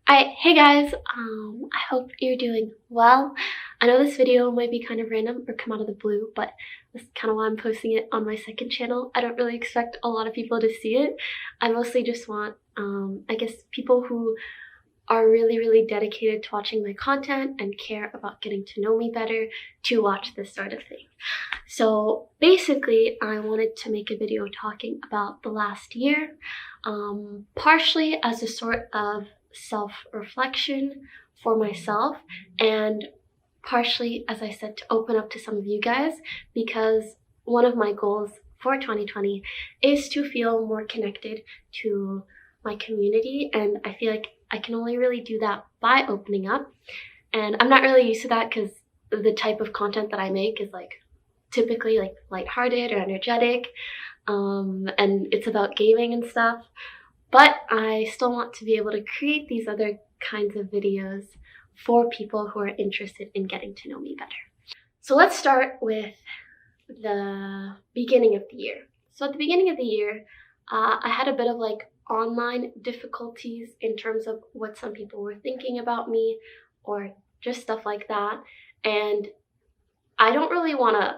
Hey guys, I hope you're doing well. I know this video might be kind of random or come out of the blue, but that's kind of why I'm posting it on my second channel. I don't really expect a lot of people to see it. I mostly just want, I guess, people who are really dedicated to watching my content and care about getting to know me better to watch this sort of thing. So basically, I wanted to make a video talking about the last year, partially as a sort of self-reflection for myself, and partially, as I said, to open up to some of you guys, because one of my goals for 2020 is to feel more connected to my community, and I feel like I can only really do that by opening up. And I'm not really used to that because the type of content that I make is typically lighthearted or energetic, and it's about gaming and stuff. But I still want to be able to create these other kinds of videos for people who are interested in getting to know me better. So let's start with the beginning of the year. So at the beginning of the year, I had a bit of online difficulties in terms of what some people were thinking about me or just stuff like that. And I don't really want to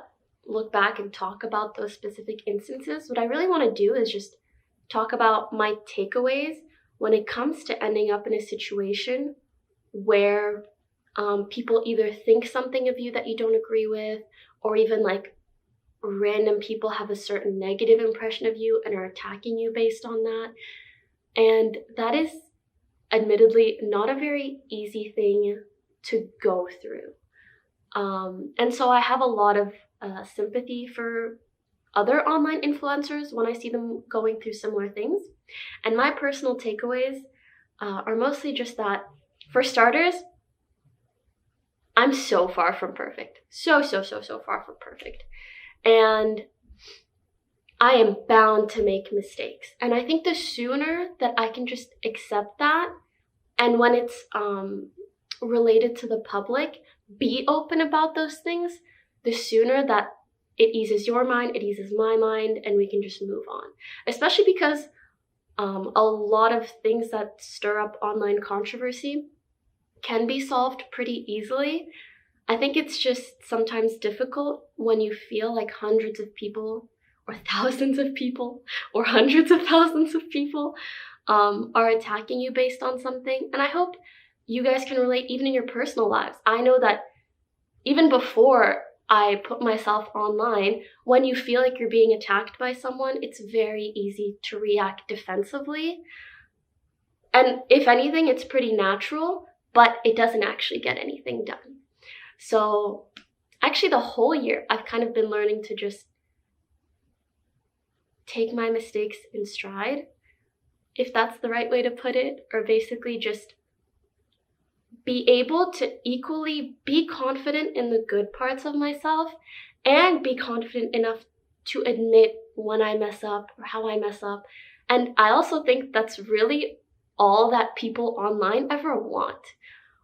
look back and talk about those specific instances. What I really want to do is just talk about my takeaways when it comes to ending up in a situation where people either think something of you that you don't agree with, or even random people have a certain negative impression of you and are attacking you based on that. And that is admittedly not a very easy thing to go through. And so I have a lot of sympathy for other online influencers when I see them going through similar things. And my personal takeaways are mostly just that, for starters, I'm so far from perfect. So far from perfect. And I am bound to make mistakes. And I think the sooner that I can just accept that, and when it's related to the public, be open about those things, the sooner that it eases your mind, it eases my mind, and we can just move on. Especially because a lot of things that stir up online controversy can be solved pretty easily. I think it's just sometimes difficult when you feel like hundreds of people or thousands of people or hundreds of thousands of people are attacking you based on something. And I hope you guys can relate even in your personal lives. I know that even before I put myself online, when you feel like you're being attacked by someone, it's very easy to react defensively. And if anything, it's pretty natural, but it doesn't actually get anything done. So actually the whole year, I've kind of been learning to just take my mistakes in stride, if that's the right way to put it, or basically just be able to equally be confident in the good parts of myself and be confident enough to admit when I mess up or how I mess up. And I also think that's really all that people online ever want.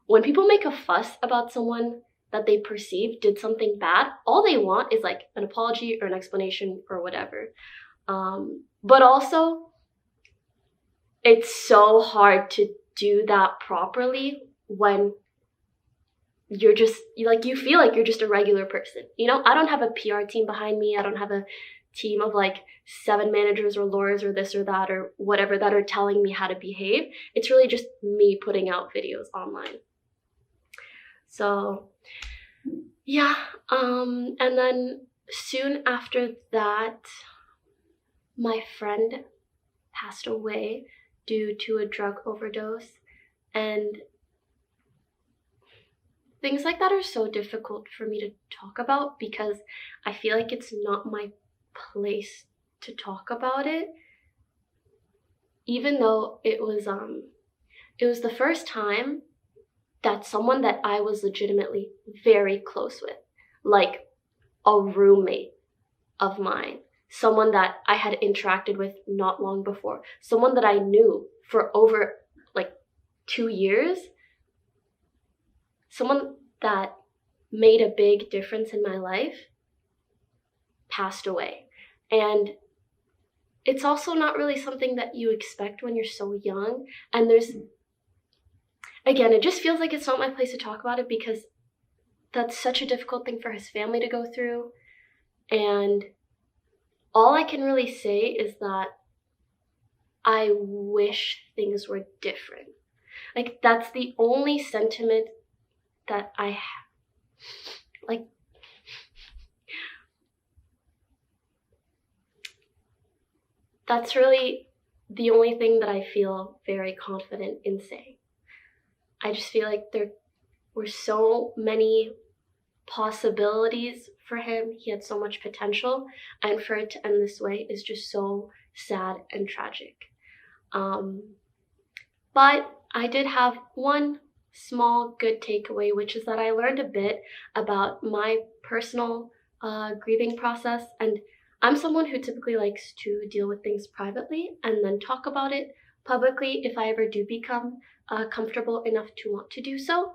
When people make a fuss about someone that they perceive did something bad, all they want is an apology or an explanation or whatever. But also, it's so hard to do that properly when you're just you feel like you're just a regular person. I don't have a PR team behind me. I don't have a team of 7 managers or lawyers or this or that or whatever that are telling me how to behave. It's really just me putting out videos online. So yeah, and then soon after that, my friend passed away due to a drug overdose. And things like that are so difficult for me to talk about because I feel like it's not my place to talk about it. Even though it was the first time that someone that I was legitimately very close with, like a roommate of mine, someone that I had interacted with not long before, someone that I knew for over 2 years, someone that made a big difference in my life, passed away. And it's also not really something that you expect when you're so young. And there's again, it just feels like it's not my place to talk about it because that's such a difficult thing for his family to go through. And all I can really say is that I wish things were different. Like, that's the only sentiment that I have. Like, that's really the only thing that I feel very confident in saying. I just feel like there were so many possibilities for him. He had so much potential, and for it to end this way is just so sad and tragic. But I did have one small good takeaway, which is that I learned a bit about my personal grieving process. And I'm someone who typically likes to deal with things privately and then talk about it publicly if I ever do become comfortable enough to want to do so.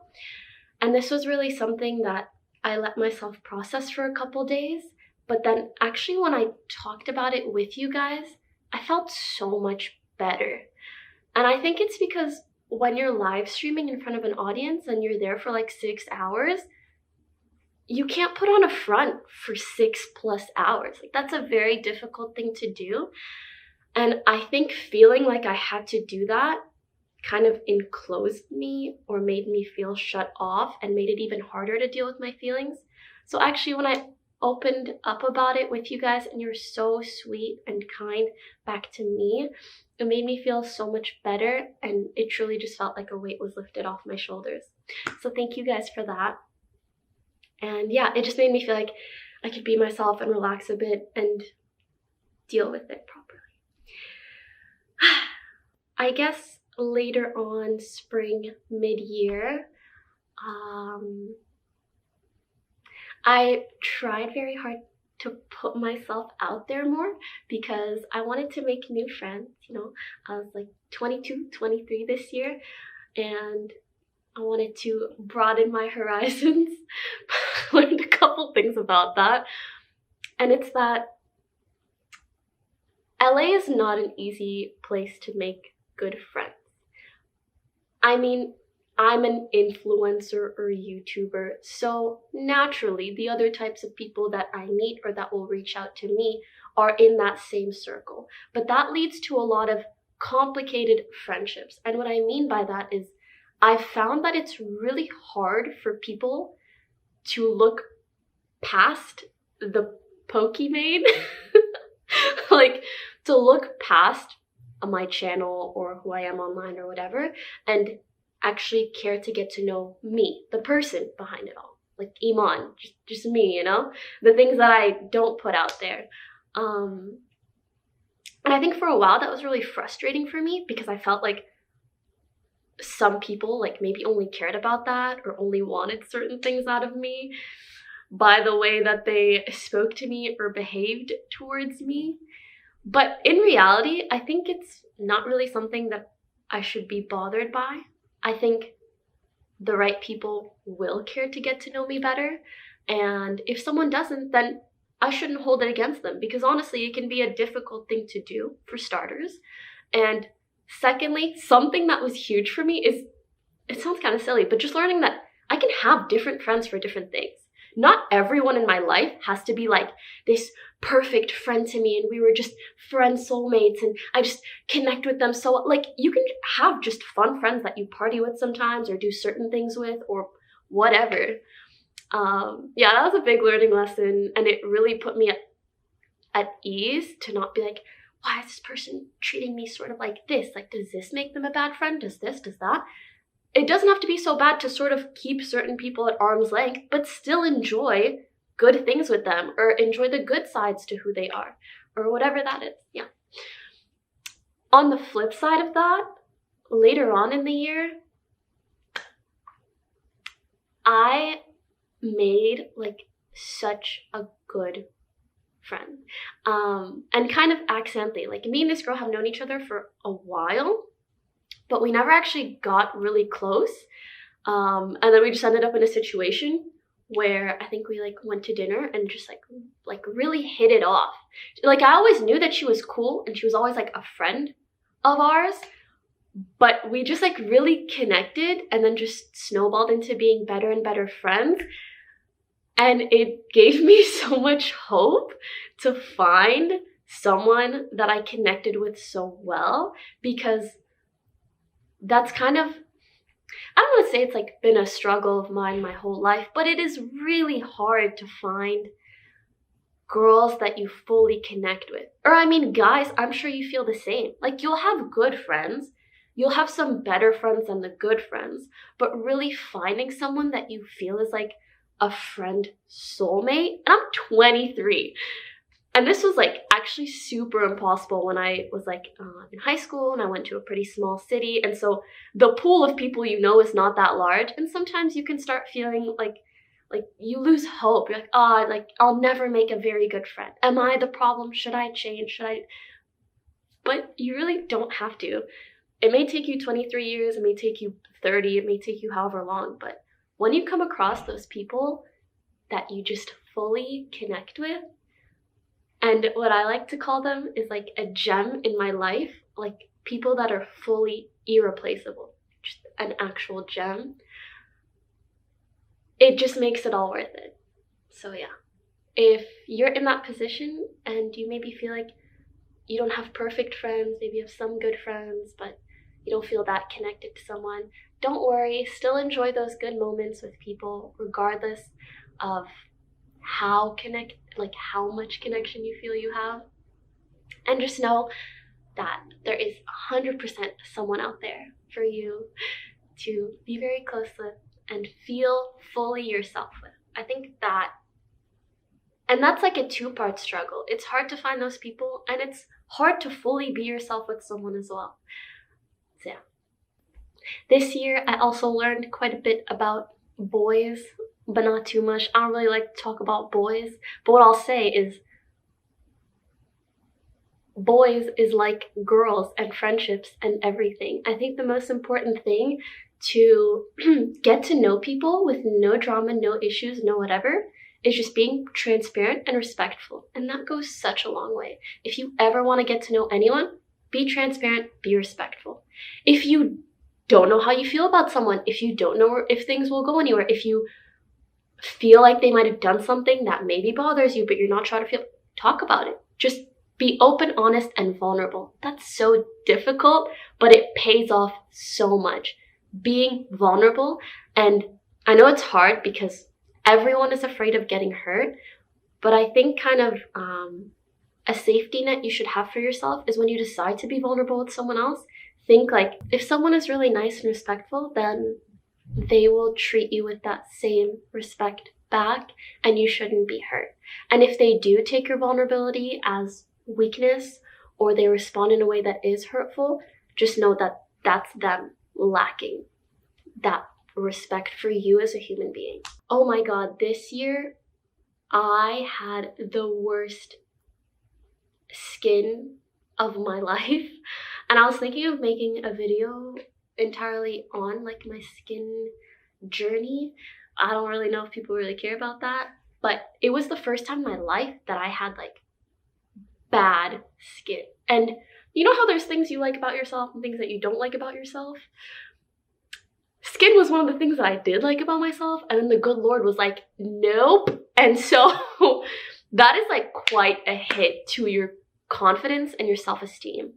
And this was really something that I let myself process for a couple days. But then actually when I talked about it with you guys, I felt so much better. And I think it's because when you're live streaming in front of an audience and you're there for like 6 hours, you can't put on a front for 6+ hours. Like, that's a very difficult thing to do. And I think feeling like I had to do that kind of enclosed me or made me feel shut off and made it even harder to deal with my feelings. So actually when I opened up about it with you guys and you're so sweet and kind back to me, it made me feel so much better, and it truly just felt like a weight was lifted off my shoulders. So thank you guys for that. And yeah, it just made me feel like I could be myself and relax a bit and deal with it properly. I guess later on, spring, mid-year, I tried very hard to put myself out there more because I wanted to make new friends. You know, I was like 22, 23 this year, and I wanted to broaden my horizons. Learned a couple things about that, and it's that LA is not an easy place to make good friends. I mean, I'm an influencer or YouTuber, so naturally the other types of people that I meet or that will reach out to me are in that same circle. But that leads to a lot of complicated friendships. And what I mean by that is I've found that it's really hard for people to look past the Pokimane, like to look past my channel or who I am online or whatever, and actually care to get to know me, the person behind it all, like Imane, just me, you know, the things that I don't put out there. And I think for a while that was really frustrating for me because I felt like some people like maybe only cared about that or only wanted certain things out of me by the way that they spoke to me or behaved towards me. But in reality, I think it's not really something that I should be bothered by. I think the right people will care to get to know me better. And if someone doesn't, then I shouldn't hold it against them because honestly, it can be a difficult thing to do for starters. And secondly, something that was huge for me is, it sounds kind of silly, but just learning that I can have different friends for different things. Not everyone in my life has to be like this perfect friend to me and we were just friend soulmates and I just connect with them. So like you can have just fun friends that you party with sometimes or do certain things with or whatever. Yeah, that was a big learning lesson, and it really put me at ease to not be like, why is this person treating me sort of like this? Like, does this make them a bad friend? Does this, does that? It doesn't have to be so bad to sort of keep certain people at arm's length, but still enjoy good things with them or enjoy the good sides to who they are or whatever that is. Yeah. On the flip side of that, later on in the year, I made like such a good friend. And kind of accidentally, like me and this girl have known each other for a while, but we never actually got really close. And then we just ended up in a situation where I think we like went to dinner and just like really hit it off. Like I always knew that she was cool and she was always like a friend of ours, but we just like really connected and then just snowballed into being better and better friends. And it gave me so much hope to find someone that I connected with so well, because that's kind of, I don't want to say it's like been a struggle of mine my whole life, but it is really hard to find girls that you fully connect with. Or I mean, guys, I'm sure you feel the same. Like, you'll have good friends, you'll have some better friends than the good friends, but really finding someone that you feel is like a friend soulmate. And I'm 23. And this was like actually super impossible when I was like in high school, and I went to a pretty small city. And so the pool of people you know is not that large. And sometimes you can start feeling like you lose hope. You're like, oh, like I'll never make a very good friend. Am I the problem? Should I change? Should I? But you really don't have to. It may take you 23 years. It may take you 30. It may take you however long. But when you come across those people that you just fully connect with, and what I like to call them is like a gem in my life, like people that are fully irreplaceable, just an actual gem, it just makes it all worth it. So yeah, if you're in that position and you maybe feel like you don't have perfect friends, maybe you have some good friends, but you don't feel that connected to someone, don't worry, still enjoy those good moments with people, regardless of how much connection you feel you have. And just know that there is 100% someone out there for you to be very close with and feel fully yourself with. I think that, and that's like a two-part struggle. It's hard to find those people, and it's hard to fully be yourself with someone as well. So yeah. This year, I also learned quite a bit about boys, but not too much. I don't really like to talk about boys, but what I'll say is boys is like girls and friendships and everything. I think the most important thing to get to know people with no drama, no issues, no whatever, is just being transparent and respectful. And that goes such a long way. If you ever want to get to know anyone, be transparent, be respectful. If you don't know how you feel about someone, if you don't know if things will go anywhere, if you feel like they might have done something that maybe bothers you, but you're not trying to talk about it. Just be open, honest, and vulnerable. That's so difficult, but it pays off so much. Being vulnerable, and I know it's hard because everyone is afraid of getting hurt, but I think kind of a safety net you should have for yourself is when you decide to be vulnerable with someone else, think like, if someone is really nice and respectful, then they will treat you with that same respect back, and you shouldn't be hurt. And if they do take your vulnerability as weakness, or they respond in a way that is hurtful, just know that that's them lacking that respect for you as a human being. Oh my god, this year I had the worst skin of my life, and I was thinking of making a video entirely on like my skin journey. I don't really know if people really care about that, but it was the first time in my life that I had like bad skin. And you know how there's things you like about yourself and things that you don't like about yourself? Skin was one of the things that I did like about myself, and then the good Lord was like, nope. And so that is like quite a hit to your confidence and your self-esteem.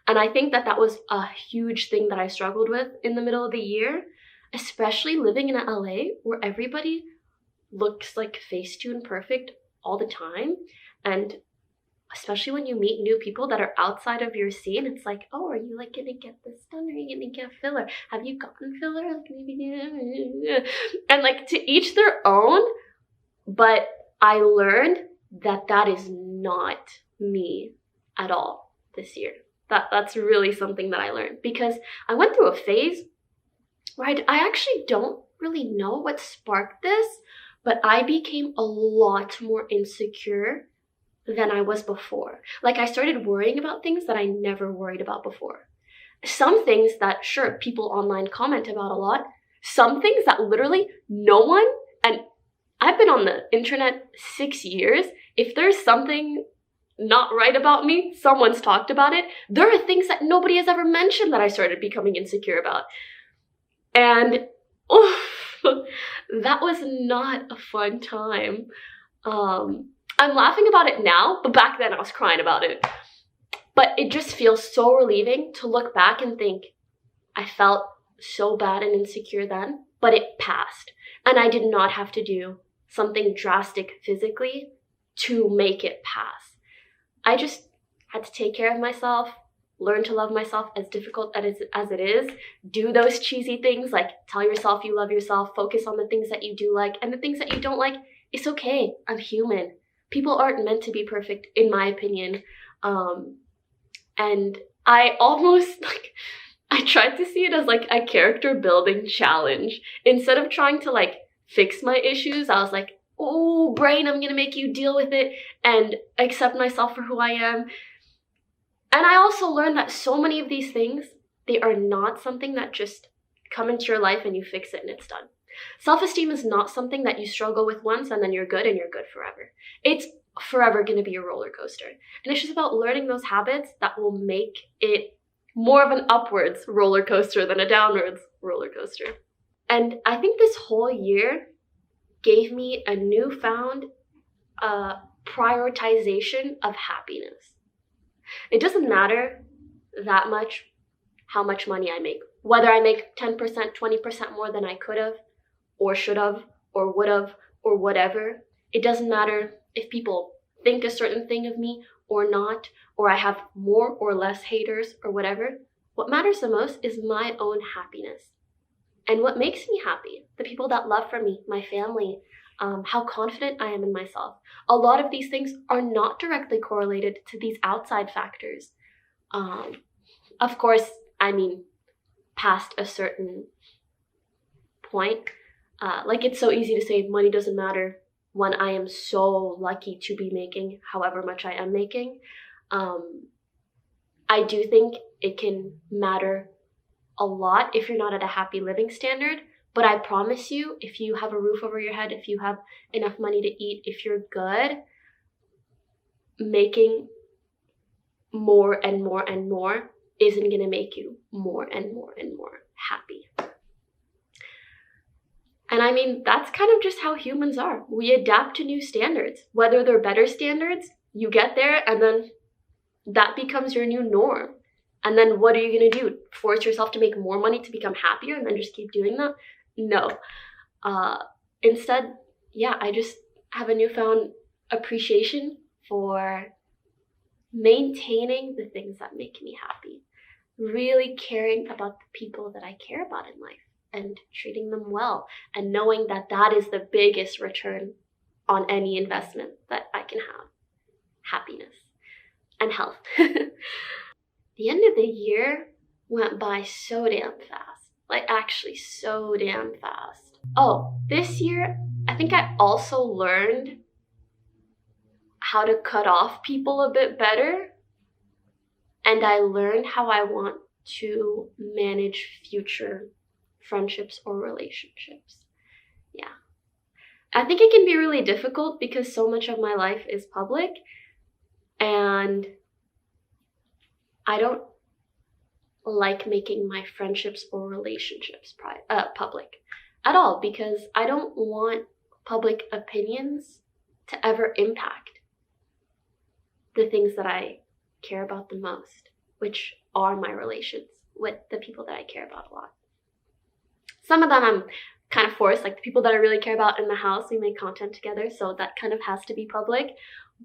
And I think that that was a huge thing that I struggled with in the middle of the year, especially living in LA where everybody looks like Facetune perfect all the time. And especially when you meet new people that are outside of your scene, it's like, oh, are you like gonna get this done? Are you gonna get filler? Have you gotten filler? Like, maybe, and like to each their own. But I learned that that is not me at all this year. That's really something that I learned, because I went through a phase where I actually don't really know what sparked this, but I became a lot more insecure than I was before. Like, I started worrying about things that I never worried about before. Some things that, sure, people online comment about a lot. Some things that literally no one, and I've been on the internet 6 years, if there's something not right about me. Someone's talked about it. There are things that nobody has ever mentioned that I started becoming insecure about. And that was not a fun time. I'm laughing about it now, but back then I was crying about it. But it just feels so relieving to look back and think, I felt so bad and insecure then, but it passed. And I did not have to do something drastic physically to make it pass. I just had to take care of myself, learn to love myself, as difficult as it is. Do those cheesy things like tell yourself you love yourself, focus on the things that you do like, and the things that you don't like, it's okay. I'm human. People aren't meant to be perfect, in my opinion. And I almost, I tried to see it as like a character building challenge. Instead of trying to like fix my issues, I was like, oh, brain, I'm gonna make you deal with it and accept myself for who I am. And I also learned that so many of these things, they are not something that just come into your life and you fix it and it's done. Self-esteem is not something that you struggle with once and then you're good forever. It's forever going to be a roller coaster. And it's just about learning those habits that will make it more of an upwards roller coaster than a downwards roller coaster. And I think this whole year gave me a newfound prioritization of happiness. It doesn't matter that much how much money I make. Whether I make 10%, 20% more than I could have, or should have, or would have, or whatever. It doesn't matter if people think a certain thing of me or not, or I have more or less haters or whatever. What matters the most is my own happiness. And what makes me happy, the people that love for me, my family, how confident I am in myself. A lot of these things are not directly correlated to these outside factors. Of course, I mean, past a certain point, like it's so easy to say money doesn't matter when I am so lucky to be making however much I am making. I do think it can matter a lot if you're not at a happy living standard. But I promise you, if you have a roof over your head, if you have enough money to eat, if you're good, making more and more and more isn't going to make you more and more and more happy. And I mean, that's kind of just how humans are. We adapt to new standards. Whether they're better standards, you get there and then that becomes your new norm. And then what are you going to do? Force yourself to make more money to become happier and then just keep doing that? No. Instead, yeah, I just have a newfound appreciation for maintaining the things that make me happy. Really caring about the people that I care about in life and treating them well. And knowing that that is the biggest return on any investment that I can have. Happiness and health. The end of the year went by so damn fast. Like, actually so damn fast. Oh, this year, I think I also learned how to cut off people a bit better. And I learned how I want to manage future friendships or relationships. Yeah. I think it can be really difficult because so much of my life is public. And I don't like making my friendships or relationships public at all, because I don't want public opinions to ever impact the things that I care about the most, which are my relations with the people that I care about a lot. Some of them I'm kind of forced, like the people that I really care about in the house, we make content together, so that kind of has to be public.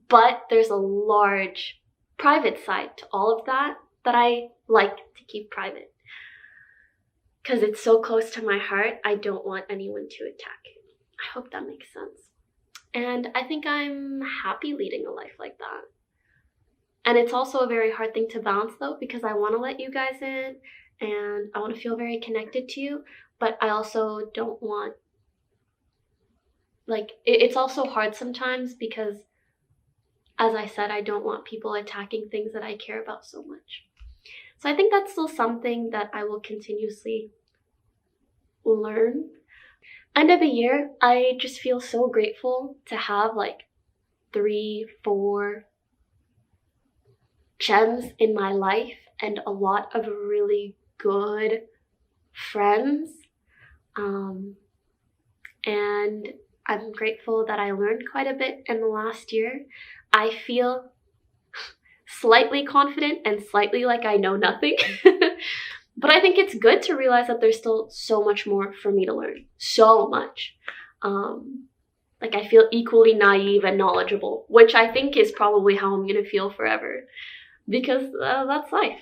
But there's a large private side to all of that I like to keep private. Because it's so close to my heart, I don't want anyone to attack it. I hope that makes sense. And I think I'm happy leading a life like that. And it's also a very hard thing to balance though, because I want to let you guys in and I want to feel very connected to you, but I also don't want, like, it's also hard sometimes because, as I said, I don't want people attacking things that I care about so much. So I think that's still something that I will continuously learn. End of the year, I just feel so grateful to have like 3, 4 gems in my life and a lot of really good friends. And I'm grateful that I learned quite a bit in the last year. I feel slightly confident and slightly like I know nothing. But I think it's good to realize that there's still so much more for me to learn. So much. Like I feel equally naive and knowledgeable, which I think is probably how I'm going to feel forever. Because that's life.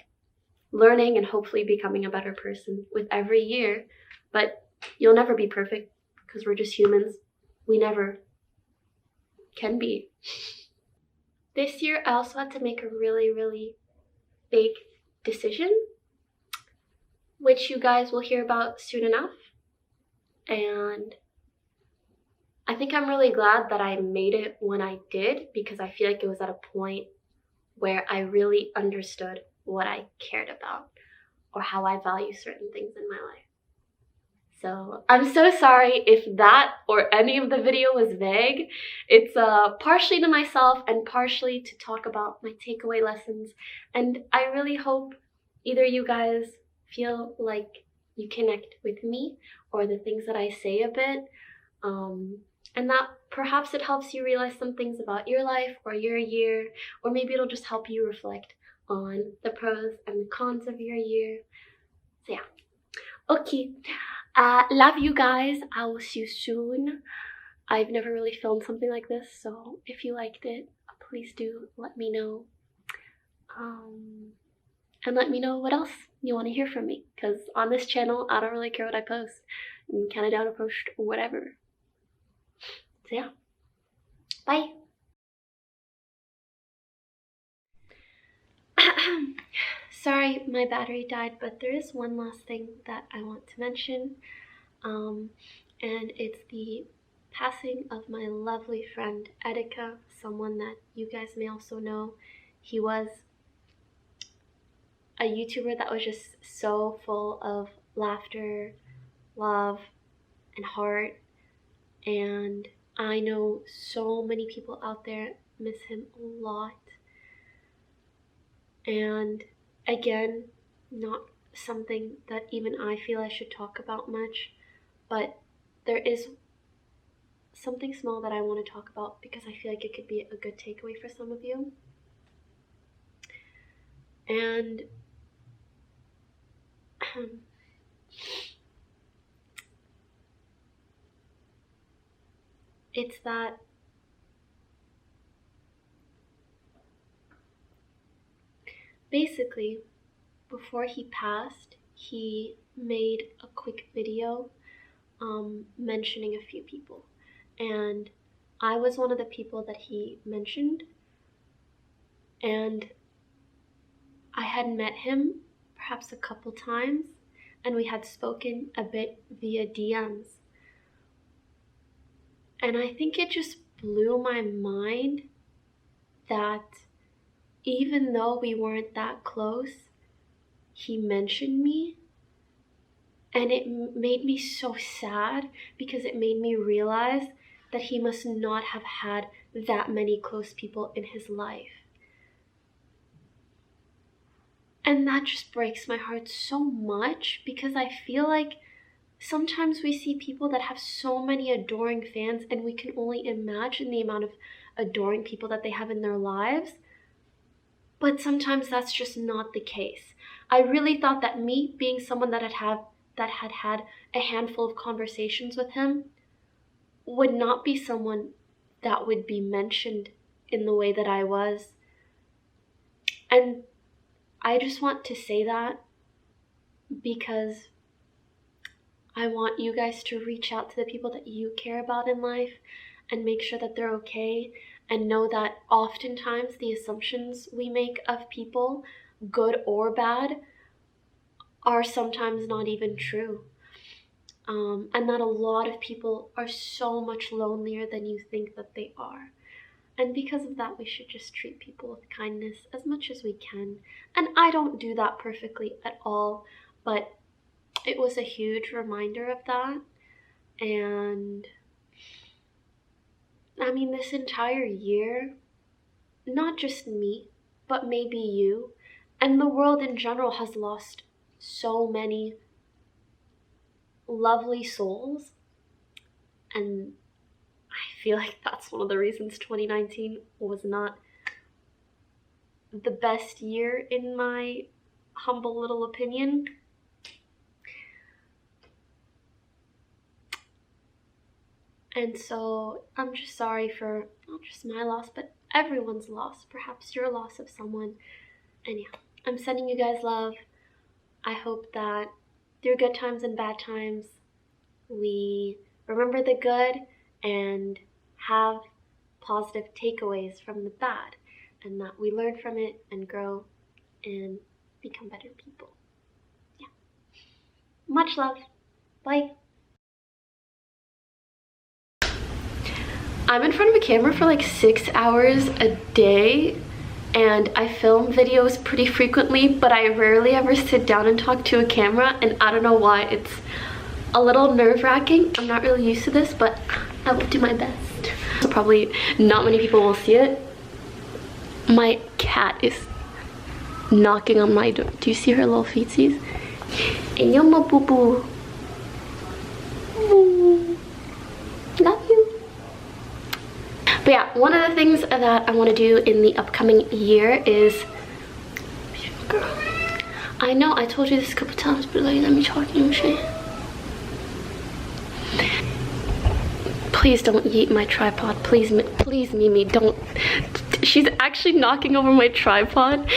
Learning and hopefully becoming a better person with every year. But you'll never be perfect because we're just humans. We never can be. This year I also had to make a really, really big decision, which you guys will hear about soon enough. And I think I'm really glad that I made it when I did, because I feel like it was at a point where I really understood what I cared about or how I value certain things in my life. So I'm so sorry if that or any of the video was vague. It's partially to myself and partially to talk about my takeaway lessons. And I really hope either you guys feel like you connect with me or the things that I say a bit. And that perhaps it helps you realize some things about your life or your year, or maybe it'll just help you reflect on the pros and the cons of your year. So yeah. Okay. Love you guys. I will see you soon. I've never really filmed something like this, so if you liked it, please do let me know. And let me know what else you want to hear from me, because on this channel, I don't really care what I post. I'm kind of down to post whatever. So yeah. Bye. Sorry, my battery died, but there is one last thing that I want to mention. And it's the passing of my lovely friend Etika, someone that you guys may also know. He was a YouTuber that was just so full of laughter, love, and heart. And I know so many people out there miss him a lot. And again, not something that even I feel I should talk about much, but there is something small that I want to talk about because I feel like it could be a good takeaway for some of you. And it's that basically before he passed, he made a quick video mentioning a few people. And I was one of the people that he mentioned. And I had met him perhaps a couple times, and we had spoken a bit via DMs. And I think it just blew my mind that even though we weren't that close, he mentioned me. And it made me so sad because it made me realize that he must not have had that many close people in his life. And that just breaks my heart so much because I feel like sometimes we see people that have so many adoring fans and we can only imagine the amount of adoring people that they have in their lives. But sometimes that's just not the case. I really thought that me being someone that had had a handful of conversations with him would not be someone that would be mentioned in the way that I was. And I just want to say that because I want you guys to reach out to the people that you care about in life and make sure that they're okay, and know that oftentimes the assumptions we make of people, good or bad, are sometimes not even true. And that a lot of people are so much lonelier than you think that they are. And because of that, we should just treat people with kindness as much as we can. And I don't do that perfectly at all, but it was a huge reminder of that. And I mean, this entire year, not just me, but maybe you. And the world in general has lost so many lovely souls. And I feel like that's one of the reasons 2019 was not the best year in my humble little opinion. And so I'm just sorry for not just my loss, but everyone's loss, perhaps your loss of someone. And yeah, I'm sending you guys love. I hope that through good times and bad times, we remember the good and have positive takeaways from the bad, and that we learn from it and grow and become better people. Yeah. Much love. Bye. I'm in front of a camera for like 6 hours a day, and I film videos pretty frequently, but I rarely ever sit down and talk to a camera, and I don't know why. It's a little nerve-wracking. I'm not really used to this, but I will do my best. So probably not many people will see it. My cat is knocking on my door. Do you see her little feetsies? And yo, my boo-boo. Love you. But yeah, one of the things that I want to do in the upcoming year is... Girl, I know I told you this a couple times, but like, let me talk to you, shit. Please don't yeet my tripod. Please, Mimi, don't. She's actually knocking over my tripod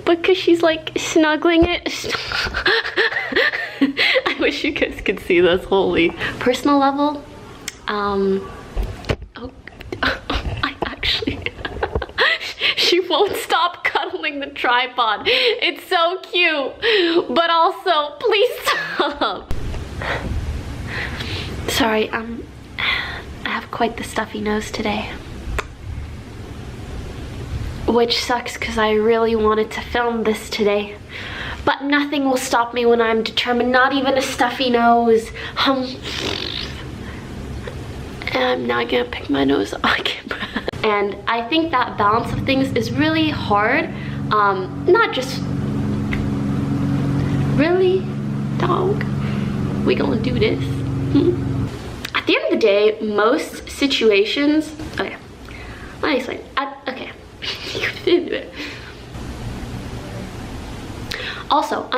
because she's like snuggling it. I wish you guys could see this. Holy. Personal level, I actually, she won't stop cuddling the tripod. It's so cute, but also, please stop. Sorry, I have quite the stuffy nose today, which sucks because I really wanted to film this today, but nothing will stop me when I'm determined, not even a stuffy nose. And I'm not gonna pick my nose on camera. And I think that balance of things is really hard. Not just, really, dog, we gonna do this. At the end of the day, most situations, okay, let me explain. Okay. Also,